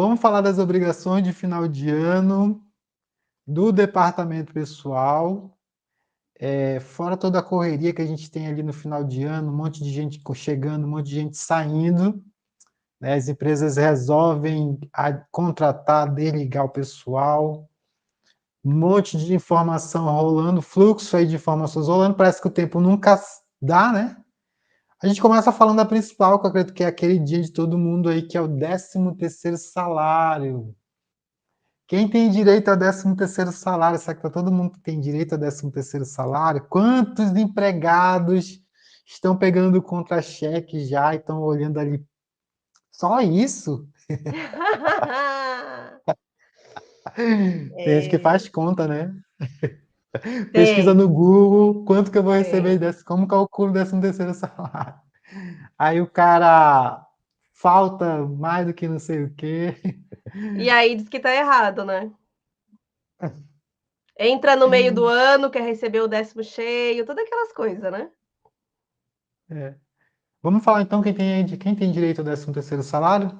vamos falar das obrigações de final de ano do departamento pessoal. Fora toda a correria que a gente tem ali no final de ano, um monte de gente chegando, um monte de gente saindo, né? As empresas resolvem contratar, desligar o pessoal, um monte de informação rolando, fluxo aí de informações rolando, parece que o tempo nunca dá, né? A gente começa falando da principal, que eu acredito que é aquele dia de todo mundo aí, que é o 13º salário. Quem tem direito ao 13º salário? Será que todo mundo que tem direito ao 13º salário? Quantos empregados estão pegando contra-cheque já e estão olhando ali? Só isso? Tem gente que faz conta, né? Pesquisa Tem, no Google, quanto que eu vou receber tem. desse, como calculo o 13º salário? Aí o cara falta mais do que não sei o quê. E aí diz que tá errado, né? Entra no meio do ano, quer receber o 10º cheio, todas aquelas coisas, né? É. Vamos falar então quem tem direito ao 13º salário?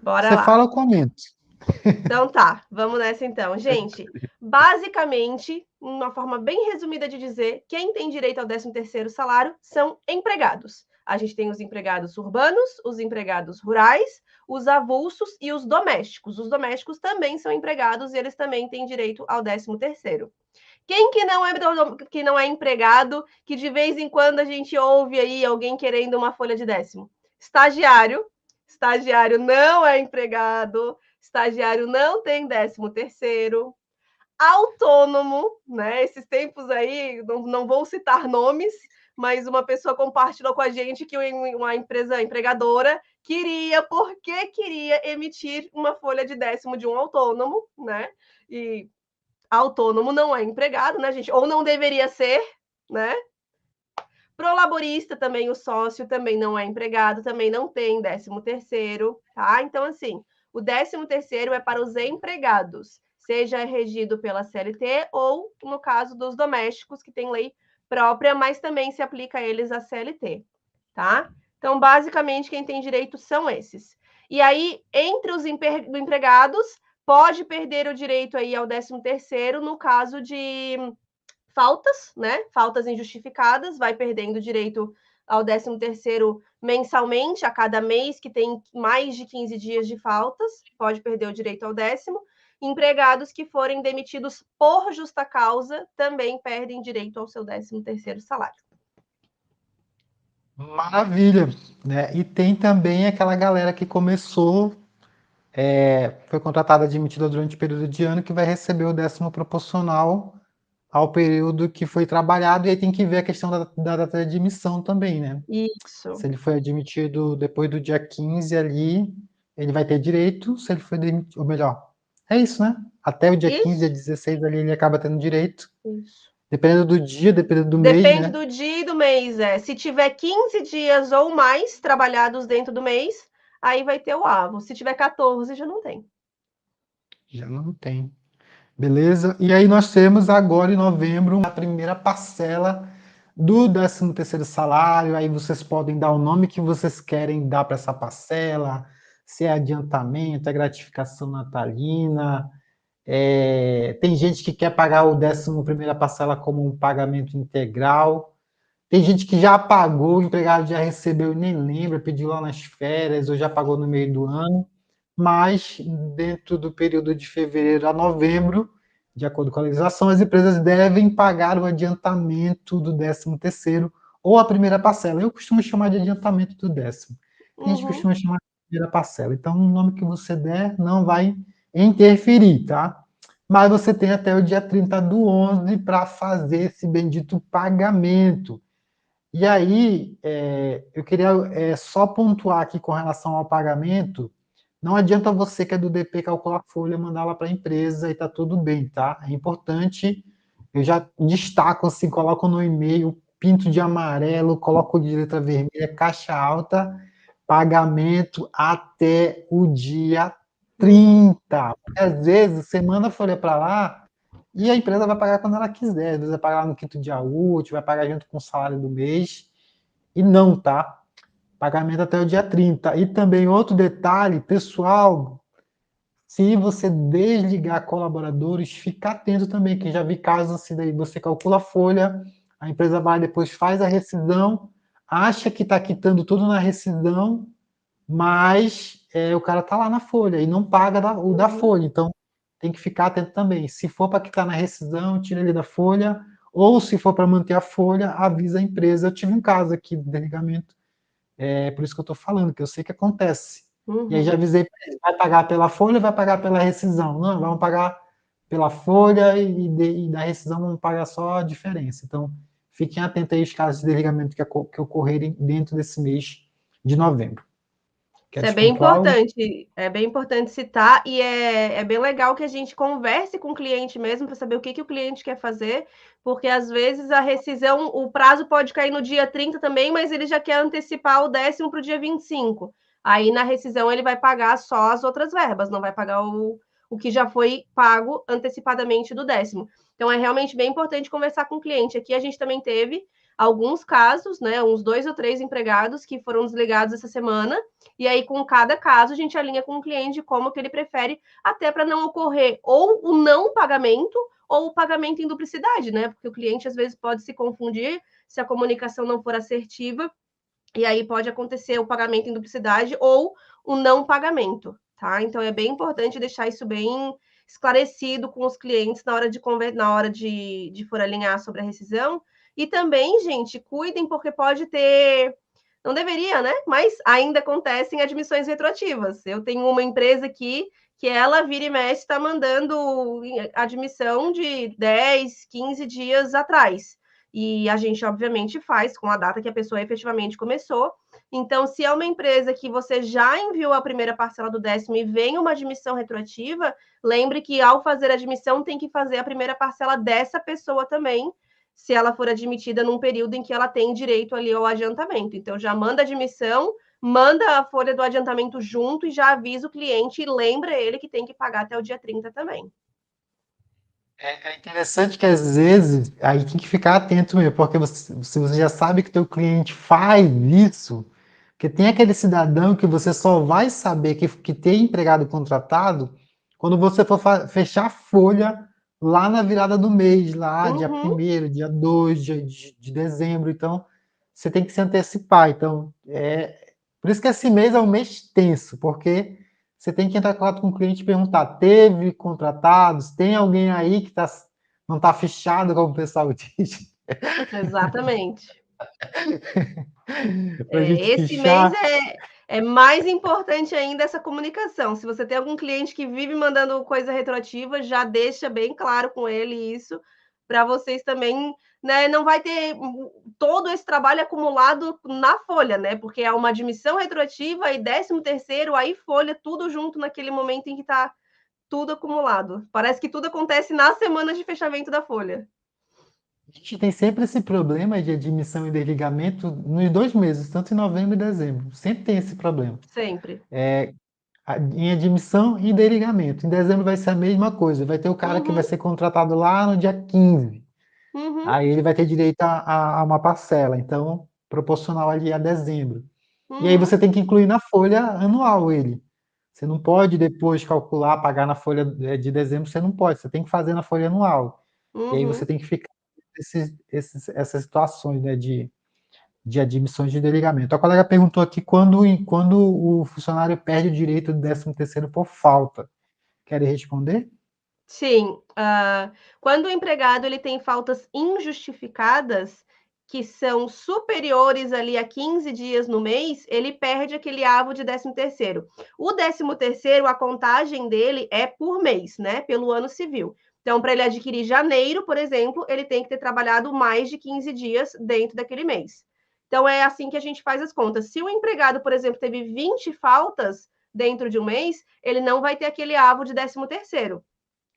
Bora Você lá. fala, eu comento. Então tá, vamos nessa então. Gente, basicamente, uma forma bem resumida de dizer, quem tem direito ao 13º salário são empregados. A gente tem os empregados urbanos, os empregados rurais, os avulsos e os domésticos. Os domésticos também são empregados e eles também têm direito ao 13º. Quem que não é empregado, que de vez em quando a gente ouve aí alguém querendo uma folha de 10º? Estagiário. Estagiário não é empregado, estagiário não tem 13º. Autônomo, né? Esses tempos aí, não vou citar nomes, mas uma pessoa compartilhou com a gente que uma empresa empregadora porque queria emitir uma folha de 10º de um autônomo, né? E autônomo não é empregado, né, gente? Ou não deveria ser, né? Prolaborista também, o sócio também não é empregado, também não tem 13º, tá? Então, assim, o 13º é para os empregados, seja regido pela CLT ou, no caso dos domésticos, que tem lei própria, mas também se aplica a eles a CLT, tá? Então, basicamente, quem tem direito são esses. E aí, entre os empregados, pode perder o direito aí ao 13º no caso de faltas, né? Faltas injustificadas, vai perdendo o direito ao 13º mensalmente, a cada mês que tem mais de 15 dias de faltas, pode perder o direito ao 10º. Empregados que forem demitidos por justa causa também perdem direito ao seu 13º salário. Maravilha, né? E tem também aquela galera que começou, foi contratada, admitida durante o período de ano, que vai receber o 10º proporcional ao período que foi trabalhado, e aí tem que ver a questão da data de admissão também, né? Se Isso. ele foi admitido depois do dia 15 ali, ele vai ter direito, se ele foi demitido, ou melhor, é isso, né? Até o dia 15, dia Isso. 16 ali, ele acaba tendo direito, Isso. dependendo do dia, dependendo do mês, Depende né? do dia e do mês, é. Se tiver 15 dias ou mais trabalhados dentro do mês, aí vai ter o AVO. Se tiver 14, já não tem. Já não tem. Beleza? E aí nós temos agora em novembro a primeira parcela do 13º salário. Aí vocês podem dar o nome que vocês querem dar para essa parcela, se é adiantamento, é gratificação natalina. Tem gente que quer pagar o 11ª parcela como um pagamento integral. Tem gente que já pagou, o empregado já recebeu e nem lembra, pediu lá nas férias ou já pagou no meio do ano, mas dentro do período de fevereiro a novembro, de acordo com a legislação, as empresas devem pagar o adiantamento do 13º ou a primeira parcela. Eu costumo chamar de adiantamento do 10º. Tem gente que Uhum. costuma chamar de primeira parcela. Então, o nome que você der não vai interferir, tá? Mas você tem até o dia 30 do 11 para fazer esse bendito pagamento. E aí, eu queria só pontuar aqui com relação ao pagamento. Não adianta você que é do DP calcular a folha, mandar lá para a empresa e tá tudo bem, tá? É importante, eu já destaco assim, coloco no e-mail, pinto de amarelo, coloco de letra vermelha, caixa alta, pagamento até o dia Uhum. 30. Às vezes, você manda a folha para lá, e a empresa vai pagar quando ela quiser. Às vezes vai pagar no quinto dia útil, vai pagar junto com o salário do mês. E não, tá? Pagamento até o dia 30. E também outro detalhe, pessoal, Se você desligar colaboradores, fica atento também, que já vi casos assim, daí você calcula a folha, a empresa vai depois faz a rescisão, acha que está quitando tudo na rescisão, mas o cara está lá na folha e não paga o da folha, então tem que ficar atento também. Se for para quitar na rescisão, tira ele da folha, ou se for para manter a folha, avisa a empresa. Eu tive um caso aqui de desligamento, por isso que eu estou falando, que eu sei que acontece. E aí já avisei para ele, vai pagar pela folha ou vai pagar pela rescisão? Não, vamos pagar pela folha e da rescisão vamos pagar só a diferença. Então, fiquem atentos aí aos casos de desligamento que ocorrerem dentro desse mês de novembro. Isso Quer pontuar algo? é bem importante citar, e é bem legal que a gente converse com o cliente mesmo, para saber o que, que o cliente quer fazer, porque às vezes a rescisão, o prazo pode cair no dia 30 também, mas ele já quer antecipar o 10º para o dia 25. Aí na rescisão ele vai pagar só as outras verbas, não vai pagar o que já foi pago antecipadamente do 10º. Então é realmente bem importante conversar com o cliente. Aqui a gente também teve alguns casos, né, uns 2 ou 3 empregados que foram desligados essa semana, e aí, com cada caso, a gente alinha com o cliente como que ele prefere, até para não ocorrer ou o não pagamento ou o pagamento em duplicidade, né? Porque o cliente às vezes pode se confundir se a comunicação não for assertiva, e aí pode acontecer o pagamento em duplicidade ou o não pagamento, tá? Então é bem importante deixar isso bem esclarecido com os clientes na hora de for alinhar sobre a rescisão. E também, gente, cuidem, porque pode ter, não deveria, né? Mas ainda acontecem admissões retroativas. Eu tenho uma empresa aqui que ela vira e mexe está mandando admissão de 10, 15 dias atrás. E a gente, obviamente, faz com a data que a pessoa efetivamente começou. Então, se é uma empresa que você já enviou a primeira parcela do 10º e vem uma admissão retroativa, lembre que ao fazer a admissão tem que fazer a primeira parcela dessa pessoa também, se ela for admitida num período em que ela tem direito ali ao adiantamento. Então, já manda a admissão, manda a folha do adiantamento junto e já avisa o cliente e lembra ele que tem que pagar até o dia 30 também. É interessante que às vezes aí tem que ficar atento mesmo, porque se você já sabe que teu cliente faz isso, porque tem aquele cidadão que você só vai saber que tem empregado contratado quando você for fechar a folha lá na virada do mês, lá dia Uhum. 1º, dia 2 de dezembro. Então, você tem que se antecipar. Então, por isso que esse mês é um mês tenso, porque você tem que entrar em contato com o cliente e perguntar: teve contratados? Tem alguém aí que não está fechado, como o pessoal diz, Exatamente. para a gente Esse mês fechar? é mais importante ainda essa comunicação. Se você tem algum cliente que vive mandando coisa retroativa, já deixa bem claro com ele isso, para vocês também, né, não vai ter todo esse trabalho acumulado na folha, né? Porque é uma admissão retroativa e 13º, aí folha, tudo junto naquele momento em que está tudo acumulado. Parece que tudo acontece na semana de fechamento da folha. A gente tem sempre esse problema de admissão e desligamento nos 2 meses, tanto em novembro e dezembro. Sempre tem esse problema. Sempre. Em admissão e desligamento. Em dezembro vai ser a mesma coisa. Vai ter o cara que vai Uhum, ser contratado lá no dia 15. uhum, Aí ele vai ter direito a uma parcela, então, proporcional ali a dezembro. E aí você uhum, tem que incluir na folha anual ele. Você não pode depois calcular, pagar na folha de dezembro, você não pode, você tem que fazer na folha anual. E aí você uhum. tem que ficar essas situações, né, de admissões de desligamento. A colega perguntou aqui quando o funcionário perde o direito do 13º por falta. Querem responder? Sim, quando o empregado ele tem faltas injustificadas, que são superiores ali a 15 dias no mês, ele perde aquele avo de 13º. O 13º, a contagem dele é por mês, né, pelo ano civil. Então, para ele adquirir janeiro, por exemplo, ele tem que ter trabalhado mais de 15 dias dentro daquele mês. Então, é assim que a gente faz as contas. Se o empregado, por exemplo, teve 20 faltas dentro de um mês, ele não vai ter aquele avo de 13º.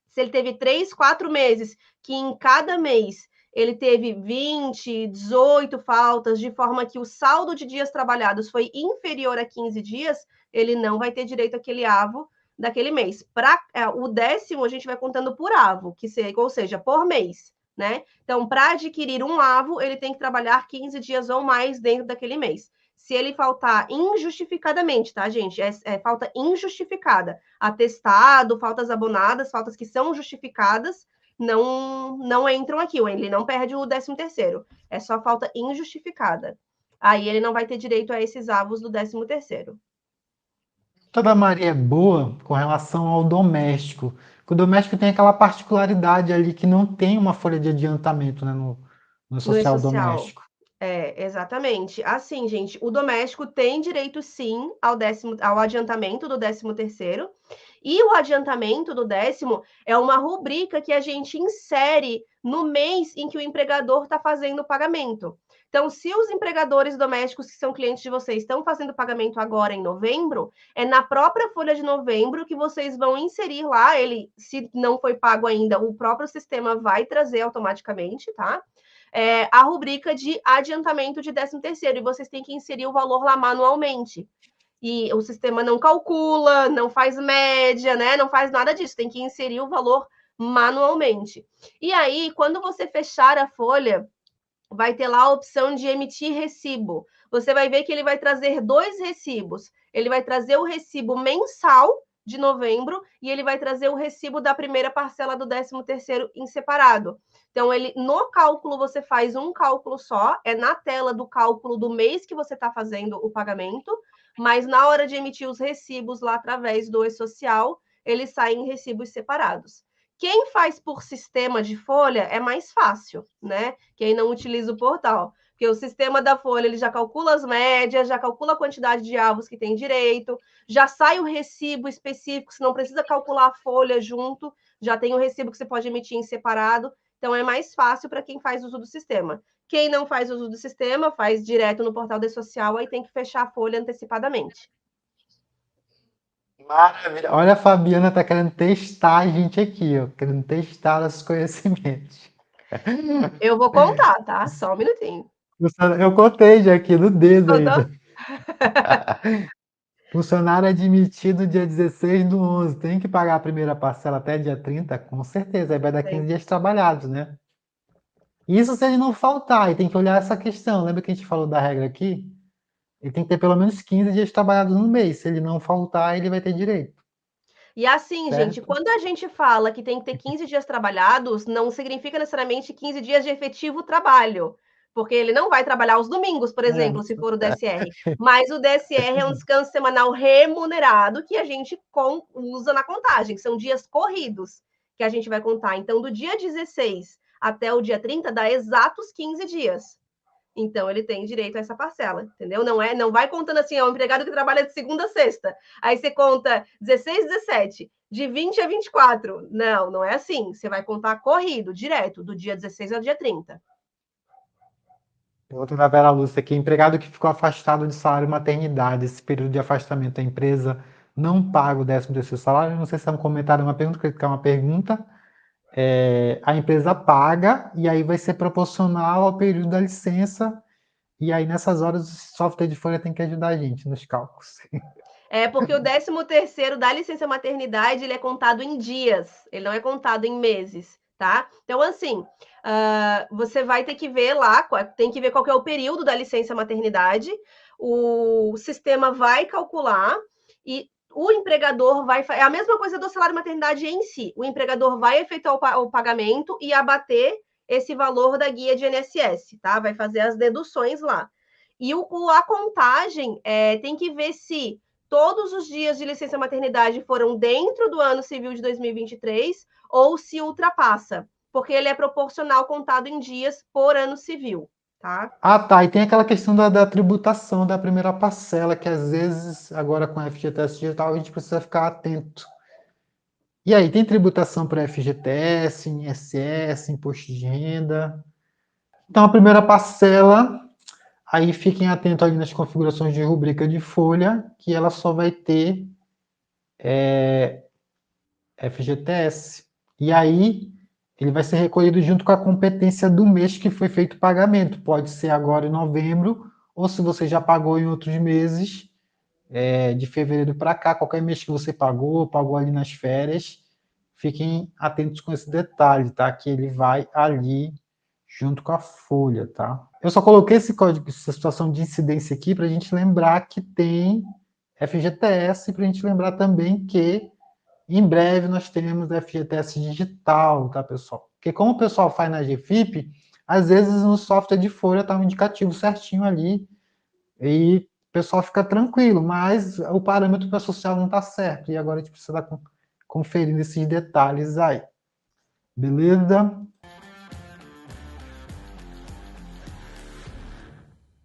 Se ele teve 3, 4 meses, que em cada mês ele teve 20, 18 faltas, de forma que o saldo de dias trabalhados foi inferior a 15 dias, ele não vai ter direito àquele avo daquele mês. Para o 10º, a gente vai contando por avo, ou seja, por mês. Né? Então, para adquirir um avo, ele tem que trabalhar 15 dias ou mais dentro daquele mês. Se ele faltar injustificadamente, tá, gente? É falta injustificada. Atestado, faltas abonadas, faltas que são justificadas, não entram aqui. Ele não perde o 13º. É só falta injustificada. Aí ele não vai ter direito a esses avos do 13º. Toda Maria é boa com relação ao doméstico. O doméstico tem aquela particularidade ali que não tem uma folha de adiantamento, né, no No social social. doméstico. Exatamente. Assim, gente, o doméstico tem direito sim ao adiantamento do 13º, e o adiantamento do 10º é uma rubrica que a gente insere no mês em que o empregador está fazendo o pagamento. Então, se os empregadores domésticos que são clientes de vocês estão fazendo pagamento agora em novembro, é na própria folha de novembro que vocês vão inserir lá, se não foi pago ainda, o próprio sistema vai trazer automaticamente, tá? A rubrica de adiantamento de 13º, e vocês têm que inserir o valor lá manualmente. E o sistema não calcula, não faz média, né? Não faz nada disso, tem que inserir o valor manualmente. E aí, quando você fechar a folha, vai ter lá a opção de emitir recibo. Você vai ver que ele vai trazer 2 recibos. Ele vai trazer o recibo mensal de novembro e ele vai trazer o recibo da primeira parcela do 13º em separado. Então, no cálculo, você faz um cálculo só, é na tela do cálculo do mês que você está fazendo o pagamento, mas na hora de emitir os recibos lá através do e-social, eles saem em recibos separados. Quem faz por sistema de folha é mais fácil, né? Quem não utiliza o portal. Porque o sistema da folha ele já calcula as médias, já calcula a quantidade de avos que tem direito, já sai o recibo específico, você não precisa calcular a folha junto, já tem o recibo que você pode emitir em separado. Então é mais fácil para quem faz uso do sistema. Quem não faz uso do sistema, faz direto no portal de social, aí tem que fechar a folha antecipadamente. Maravilha. Olha, a Fabiana tá querendo testar a gente aqui, ó, querendo testar os conhecimentos. Eu vou contar, tá? Só um minutinho. Eu contei já aqui no dedo Contou? ainda. Funcionário admitido dia 16/11, tem que pagar a primeira parcela até dia 30? Com certeza, aí vai dar 15 Sim. dias trabalhados, né? Isso se ele não faltar, e tem que olhar essa questão. Lembra que a gente falou da regra aqui? Ele tem que ter pelo menos 15 dias trabalhados no mês. Se ele não faltar, ele vai ter direito, E assim, gente, certo? quando a gente fala que tem que ter 15 dias trabalhados, não significa necessariamente 15 dias de efetivo trabalho, porque ele não vai trabalhar os domingos, por exemplo, se for o DSR. Mas o DSR é um descanso semanal remunerado que a gente usa na contagem, são dias corridos que a gente vai contar. Então, do dia 16 até o dia 30, dá exatos 15 dias. Então ele tem direito a essa parcela, entendeu? Não vai contando assim, é um empregado que trabalha de segunda a sexta. Aí você conta 16, 17, de 20 a 24. Não é assim. Você vai contar corrido, direto, do dia 16 ao dia 30. Outro da Vera Lúcia aqui, empregado que ficou afastado de salário maternidade, esse período de afastamento, a empresa não paga o 13º salário. Não sei se é um comentário, uma pergunta, que é uma pergunta. A empresa paga e aí vai ser proporcional ao período da licença. E aí, nessas horas, o software de folha tem que ajudar a gente nos cálculos. Porque o 13º da licença maternidade, ele é contado em dias, ele não é contado em meses, tá? Então, assim, você vai ter que ver lá, tem que ver qual que é o período da licença maternidade, o sistema vai calcular e o empregador vai... É a mesma coisa do salário maternidade em si. O empregador vai efetuar o pagamento e abater esse valor da guia de INSS, tá? Vai fazer as deduções lá. E a contagem tem que ver se todos os dias de licença maternidade foram dentro do ano civil de 2023 ou se ultrapassa, porque ele é proporcional contado em dias por ano civil, tá? Ah, tá. E tem aquela questão da tributação da primeira parcela, que às vezes, agora com a FGTS digital, a gente precisa ficar atento. E aí, tem tributação para FGTS, INSS, imposto de renda. Então, a primeira parcela, aí fiquem atentos ali nas configurações de rubrica de folha, que ela só vai ter FGTS. E aí, ele vai ser recolhido junto com a competência do mês que foi feito o pagamento. Pode ser agora em novembro, ou se você já pagou em outros meses, de fevereiro para cá, qualquer mês que você pagou ali nas férias, fiquem atentos com esse detalhe, tá? Que ele vai ali junto com a folha, tá? Eu só coloquei esse código, essa situação de incidência aqui para a gente lembrar que tem FGTS, para a gente lembrar também que em breve nós teremos FGTS digital, tá, pessoal? Porque como o pessoal faz na GFIP, às vezes no software de folha está um indicativo certinho ali e o pessoal fica tranquilo, mas o parâmetro para social não está certo e agora a gente precisa estar conferindo esses detalhes aí. Beleza?